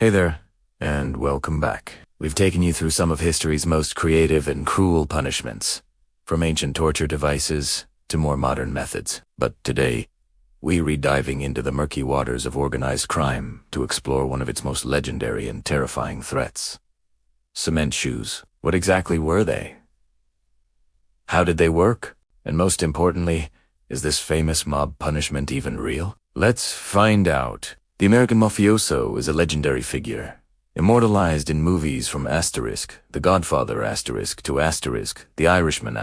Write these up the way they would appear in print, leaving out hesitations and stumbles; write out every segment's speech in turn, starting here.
Hey there, and welcome back. We've taken you through some of history's most creative and cruel punishments, from ancient torture devices to more modern methods. But today, we're diving into the murky waters of organized crime to explore one of its most legendary and terrifying threats. Cement shoes. What exactly were they? How did they work? And most importantly, is this famous mob punishment even real? Let's find out. The American mafioso is a legendary figure, immortalized in movies from The Godfather to The Irishman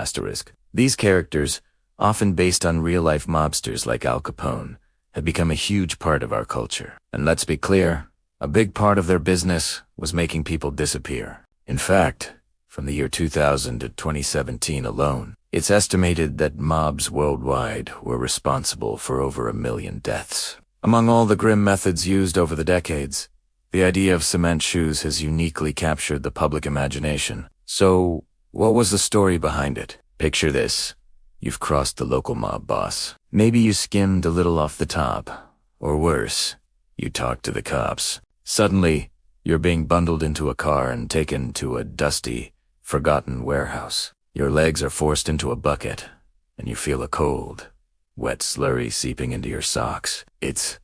These characters, often based on real-life mobsters like Al Capone, have become a huge part of our culture. And let's be clear, a big part of their business was making people disappear. In fact, from the year 2000 to 2017 alone, it's estimated that mobs worldwide were responsible for over 1 million deaths. Among all the grim methods used over the decades, the idea of cement shoes has uniquely captured the public imagination. So, what was the story behind it? Picture this. You've crossed the local mob boss. Maybe you skimmed a little off the top. Or worse, you talked to the cops. Suddenly, you're being bundled into a car and taken to a dusty, forgotten warehouse. Your legs are forced into a bucket, and you feel a cold, wet slurry seeping into your socks. It's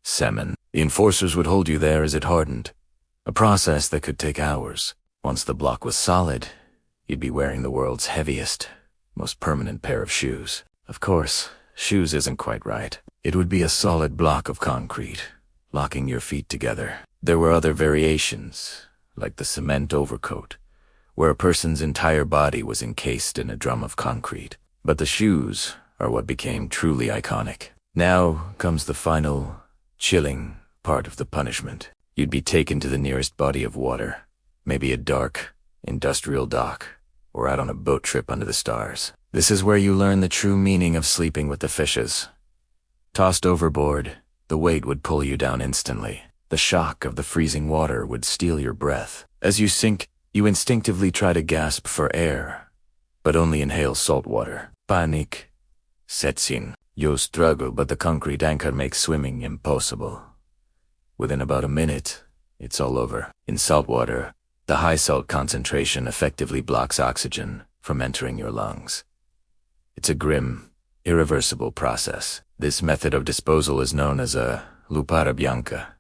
semen. The enforcers would hold you there as it hardened, a process that could take hours. Once the block was solid, you'd be wearing the world's heaviest, most permanent pair of shoes. Of course, shoes isn't quite right. It would be a solid block of concrete, locking your feet together. There were other variations, like the cement overcoat, where a person's entire body was encased in a drum of concrete. But the shoes are what became truly iconic. Now comes the final, chilling part of the punishment. You'd be taken to the nearest body of water, maybe a dark, industrial dock, or out on a boat trip under the stars. This is where you learn the true meaning of sleeping with the fishes. Tossed overboard, the weight would pull you down instantly. The shock of the freezing water would steal your breath. As you sink, you instinctively try to gasp for air, but only inhale salt water. Panic sets in. You struggle, but the concrete anchor makes swimming impossible. Within about a minute, it's all over. In salt water, the high salt concentration effectively blocks oxygen from entering your lungs. It's a grim, irreversible process. This method of disposal is known as a lupara bianca,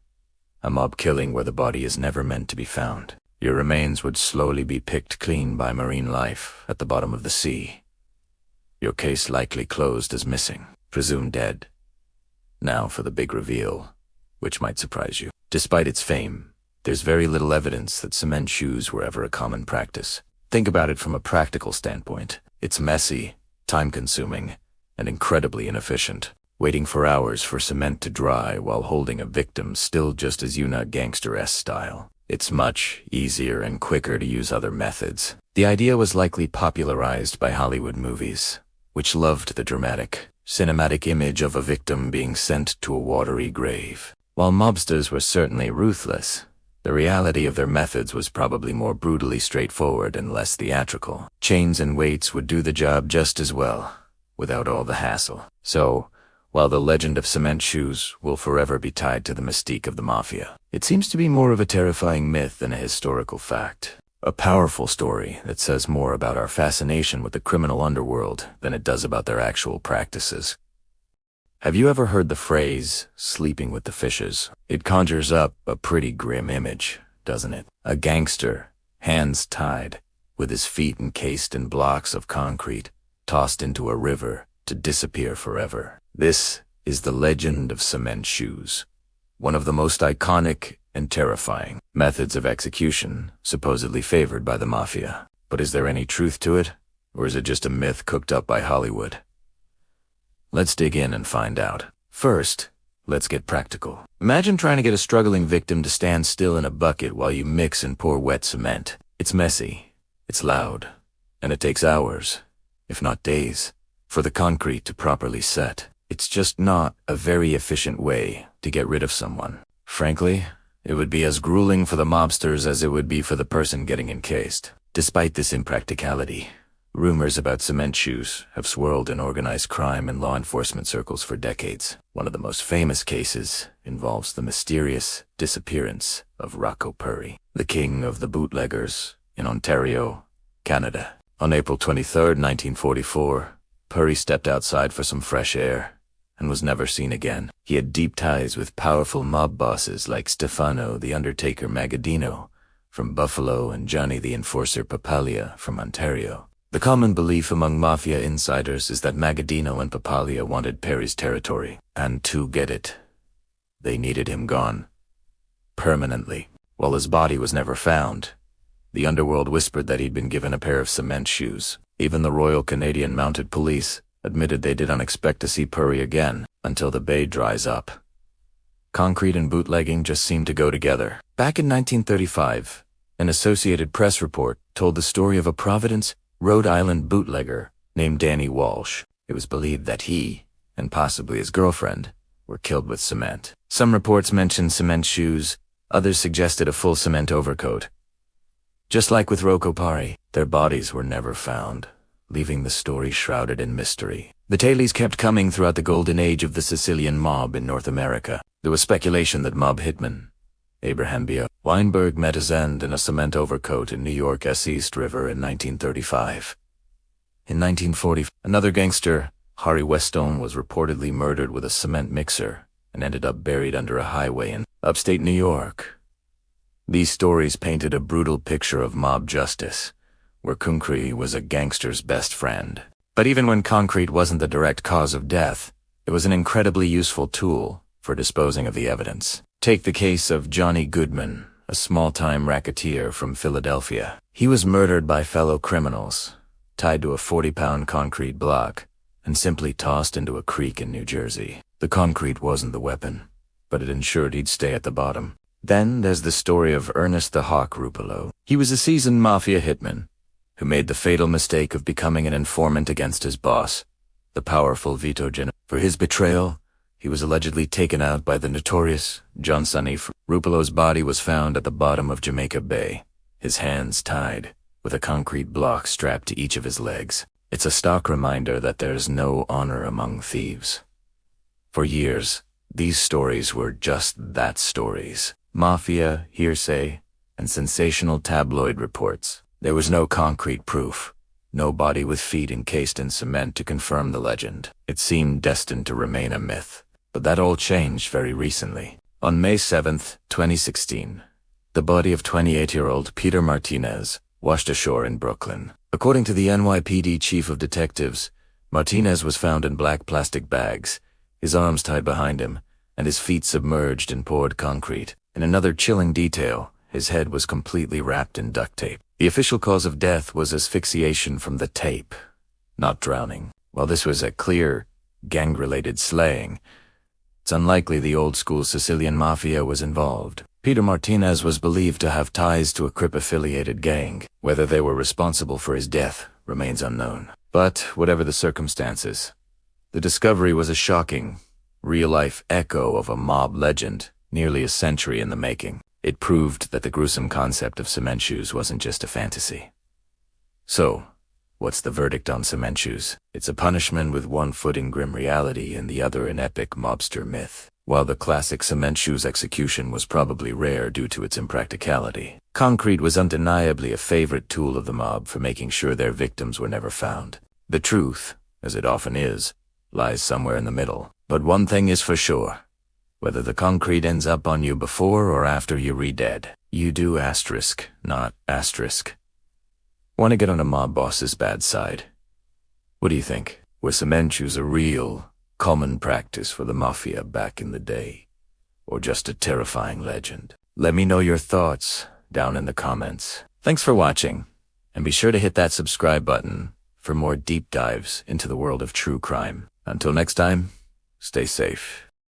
a mob killing where the body is never meant to be found. Your remains would slowly be picked clean by marine life at the bottom of the sea. Your case likely closed as missing, presumed dead. Now for the big reveal, which might surprise you. Despite its fame, there's very little evidence that cement shoes were ever a common practice. Think about it from a practical standpoint. It's messy, time-consuming, and incredibly inefficient. Waiting for hours for cement to dry while holding a victim still just as gangster-esque style. It's much easier and quicker to use other methods. The idea was likely popularized by Hollywood movies, which loved the dramatic, cinematic image of a victim being sent to a watery grave. While mobsters were certainly ruthless, the reality of their methods was probably more brutally straightforward and less theatrical. Chains and weights would do the job just as well, without all the hassle. So, while the legend of cement shoes will forever be tied to the mystique of the Mafia, it seems to be more of a terrifying myth than a historical fact. A powerful story that says more about our fascination with the criminal underworld than it does about their actual practices. Have you ever heard the phrase, sleeping with the fishes? It conjures up a pretty grim image, doesn't it? A gangster, hands tied, with his feet encased in blocks of concrete, tossed into a river to disappear forever. This is the legend of cement shoes, one of the most iconic and terrifying methods of execution supposedly favored by the Mafia. But is there any truth to it, or is it just a myth cooked up by Hollywood? Let's dig in and find out. First, let's get practical. Imagine trying to get a struggling victim to stand still in a bucket while you mix and pour wet cement. It's messy, it's loud, and it takes hours, if not days, for the concrete to properly set. It's just not a very efficient way to get rid of someone. Frankly, it would be as grueling for the mobsters as it would be for the person getting encased. Despite this impracticality, Rumors about cement shoes have swirled in organized crime and law enforcement circles for decades. One of the most famous cases involves the mysterious disappearance of Rocco Purry, the king of the bootleggers in Ontario, Canada. On April 23, 1944, Purry stepped outside for some fresh air and was never seen again. He had deep ties with powerful mob bosses like Stefano the Undertaker Magaddino from Buffalo and Johnny the Enforcer Papalia from Ontario. The common belief among Mafia insiders is that Magaddino and Papalia wanted Purry's territory, and to get it, they needed him gone. Permanently. While his body was never found, the underworld whispered that he'd been given a pair of cement shoes. Even the Royal Canadian Mounted Police admitted they didn't expect to see Purry again until the bay dries up. Concrete and bootlegging just seemed to go together. Back in 1935, an Associated Press report told the story of a Providence, Rhode Island bootlegger named Danny Walsh. It was believed that he, and possibly his girlfriend, were killed with cement. Some reports mentioned cement shoes, others suggested a full cement overcoat. Just like with Rocco Purry, their bodies were never found, leaving the story shrouded in mystery. The tales kept coming throughout the golden age of the Sicilian mob in North America. There was speculation that mob hitman Abraham B. Weinberg met his end in a cement overcoat in New York's East River in 1935. In 1940, another gangster, Harry Westone, was reportedly murdered with a cement mixer and ended up buried under a highway in upstate New York. These stories painted a brutal picture of mob justice, where concrete was a gangster's best friend. But even when concrete wasn't the direct cause of death, it was an incredibly useful tool for disposing of the evidence. Take the case of Johnny Goodman, a small-time racketeer from Philadelphia. He was murdered by fellow criminals, tied to a 40-pound concrete block, and simply tossed into a creek in New Jersey. The concrete wasn't the weapon, but it ensured he'd stay at the bottom. Then there's the story of Ernest the Hawk Rupolo. He was a seasoned mafia hitman who made the fatal mistake of becoming an informant against his boss, the powerful Vito Gennaro. For his betrayal, he was allegedly taken out by the notorious John Sonny. Rupolo's body was found at the bottom of Jamaica Bay, his hands tied, with a concrete block strapped to each of his legs. It's a stark reminder that there's no honor among thieves. For years, these stories were just that, stories. Mafia, hearsay, and sensational tabloid reports. There was no concrete proof, no body with feet encased in cement to confirm the legend. It seemed destined to remain a myth. But that all changed very recently. On May 7, 2016, the body of 28-year-old Peter Martinez washed ashore in Brooklyn. According to the NYPD chief of detectives, Martinez was found in black plastic bags, his arms tied behind him, and his feet submerged in poured concrete. In another chilling detail, his head was completely wrapped in duct tape. The official cause of death was asphyxiation from the tape, not drowning. While this was a clear, gang-related slaying, it's unlikely the old-school Sicilian Mafia was involved. Peter Martinez was believed to have ties to a Crip-affiliated gang. Whether they were responsible for his death remains unknown. But whatever the circumstances, the discovery was a shocking, real-life echo of a mob legend nearly a century in the making. It proved that the gruesome concept of cement shoes wasn't just a fantasy. So, what's the verdict on cement shoes? It's a punishment with one foot in grim reality and the other an epic mobster myth. While the classic cement shoes execution was probably rare due to its impracticality, concrete was undeniably a favorite tool of the mob for making sure their victims were never found. The truth, as it often is, lies somewhere in the middle. But one thing is for sure. Whether the concrete ends up on you before or after you're re-dead, you do asterisk, not asterisk. Want to get on a mob boss's bad side? What do you think? Were cement shoes a real, common practice for the Mafia back in the day? Or just a terrifying legend? Let me know your thoughts down in the comments. Thanks for watching, and be sure to hit that subscribe button for more deep dives into the world of true crime. Until next time, stay safe.